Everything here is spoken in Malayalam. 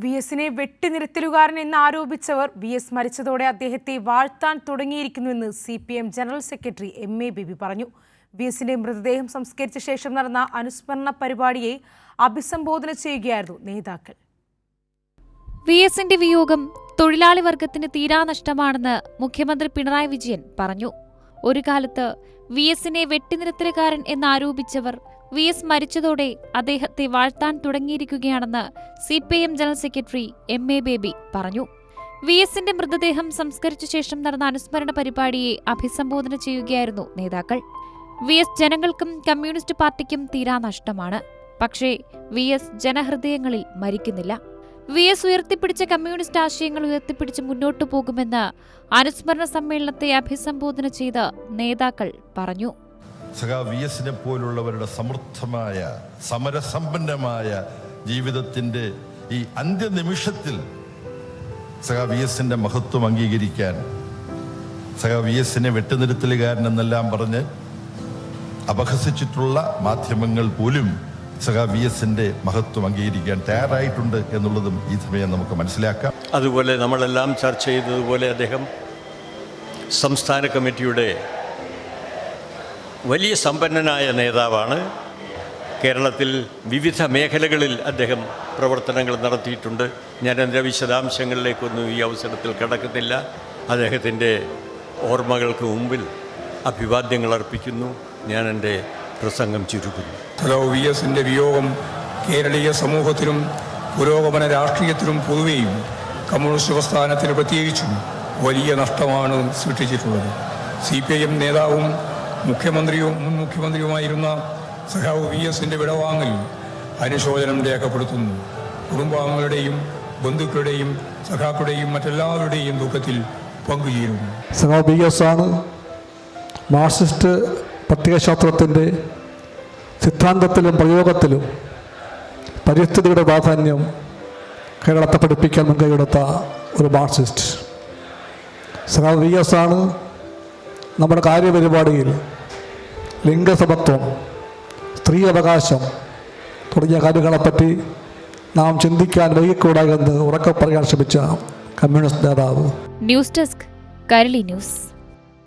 വി.എസിനെ വെട്ടിനിരത്തലുകാരൻ എന്ന് ആരോപിച്ചവർ വി.എസ് മരിച്ചതോടെ അദ്ദേഹത്തെ വാഴ്ത്താൻ തുടങ്ങിയിരിക്കുന്നുവെന്ന് CPM general secretary M.A. Baby പറഞ്ഞു. വി.എസിന്റെ മൃതദേഹം സംസ്കരിച്ച ശേഷം നടന്ന അനുസ്മരണ പരിപാടിയെ അഭിസംബോധന ചെയ്യുകയായിരുന്നു നേതാക്കൾ. വി.എസിന്റെ വിയോഗം തൊഴിലാളി വർഗത്തിന് തീരാനഷ്ടമാണെന്ന് മുഖ്യമന്ത്രി പിണറായി വിജയൻ പറഞ്ഞു. ഒരു കാലത്ത് വി.എസിനെ വെട്ടിനിരത്തലുകാരൻ എന്നാരോപിച്ചവർ വി.എസ് മരിച്ചതോടെ അദ്ദേഹത്തെ വാഴ്ത്താൻ തുടങ്ങിയിരിക്കുകയാണെന്ന് CPM general secretary M.A. Baby പറഞ്ഞു. വി.എസിന്റെ മൃതദേഹം സംസ്കരിച്ച ശേഷം നടന്ന അനുസ്മരണ പരിപാടിയെ അഭിസംബോധന ചെയ്യുകയായിരുന്നു നേതാക്കൾ. വി.എസ് ജനങ്ങൾക്കും കമ്മ്യൂണിസ്റ്റ് പാർട്ടിക്കും തീരാനഷ്ടമാണ്. പക്ഷേ വി.എസ് ജനഹൃദയങ്ങളിൽ മരിക്കുന്നില്ല. വി.എസ് ഉയർത്തിപ്പിടിച്ച കമ്മ്യൂണിസ്റ്റ് ആശയങ്ങൾ ഉയർത്തിപ്പിടിച്ച് മുന്നോട്ടു പോകുമെന്ന് അനുസ്മരണ സമ്മേളനത്തെ അഭിസംബോധന ചെയ്ത് നേതാക്കൾ പറഞ്ഞു. വി.എസിനെ പോലുള്ളവരുടെ സമൃദ്ധമായ സമരസമ്പന്നമായ ജീവിതത്തിന്റെ ഈ അന്ത്യനിമിഷത്തിൽ വി.എസിന്റെ മഹത്വം അംഗീകരിക്കാൻ വി.എസിനെ വെട്ടുനിരുത്തലുകാരൻ എന്നെല്ലാം പറഞ്ഞ് അപഹസിച്ചിട്ടുള്ള മാധ്യമങ്ങൾ പോലും വി.എസിന്റെ മഹത്വം അംഗീകരിക്കാൻ തയ്യാറായിട്ടുണ്ട് എന്നുള്ളതും ഈ സമയം നമുക്ക് മനസ്സിലാക്കാം. അതുപോലെ നമ്മളെല്ലാം ചർച്ച ചെയ്തതുപോലെ അദ്ദേഹം സംസ്ഥാന കമ്മിറ്റിയുടെ വലിയ സമ്പന്നനായ നേതാവാണ്. കേരളത്തിൽ വിവിധ മേഖലകളിൽ അദ്ദേഹം പ്രവർത്തനങ്ങൾ നടത്തിയിട്ടുണ്ട്. ഞാൻ അതിൻ്റെ വിശദാംശങ്ങളിലേക്കൊന്നും ഈ അവസരത്തിൽ കടക്കുന്നില്ല. അദ്ദേഹത്തിൻ്റെ ഓർമ്മകൾക്ക് മുമ്പിൽ അഭിവാദ്യങ്ങൾ അർപ്പിക്കുന്നു. ഞാൻ എൻ്റെ പ്രസംഗം ചുരുക്കുന്നു. വി.എസിൻ്റെ വിയോഗം കേരളീയ സമൂഹത്തിലും പുരോഗമന രാഷ്ട്രീയത്തിലും പൊതുവെയും കമ്മ്യൂണിസ്റ്റ് പ്രസ്ഥാനത്തിന് പ്രത്യേകിച്ചും വലിയ നഷ്ടമാണ് സൃഷ്ടിച്ചിട്ടുള്ളത്. CPIM നേതാവും മുൻ മുഖ്യമന്ത്രിയുമായിരുന്ന വി.എസിൻ്റെ വിടവാങ്ങൽ അനുശോചനം രേഖപ്പെടുത്തുന്നു. കുടുംബാംഗങ്ങളുടെയും ബന്ധുക്കളുടെയും സഖാക്കളുടെയും മറ്റെല്ലാവരുടെയും ദുഃഖത്തിൽ പങ്കുചേരുന്നു. വി.എസ് ആണ് മാർക്സിസ്റ്റ് പ്രത്യയശാസ്ത്രത്തിൻ്റെ സിദ്ധാന്തത്തിലും പ്രയോഗത്തിലും പരിസ്ഥിതിയുടെ പ്രാധാന്യം കേരളത്തെ പഠിപ്പിക്കാൻ മുൻകൈയെടുത്ത ഒരു മാർക്സിസ്റ്റ്. വി.എസ് ആണ് നമ്മുടെ കാര്യപരിപാടിയിൽ ലിംഗസമത്വം, സ്ത്രീ അവകാശം തുടങ്ങിയ കാര്യങ്ങളെപ്പറ്റി നാം ചിന്തിക്കാൻ വൈകിക്കൂടാ എന്ന് ഉറക്കെ പറയാൻ ശ്രമിച്ച കമ്മ്യൂണിസ്റ്റ് നേതാവ്. News desk, Kairali news.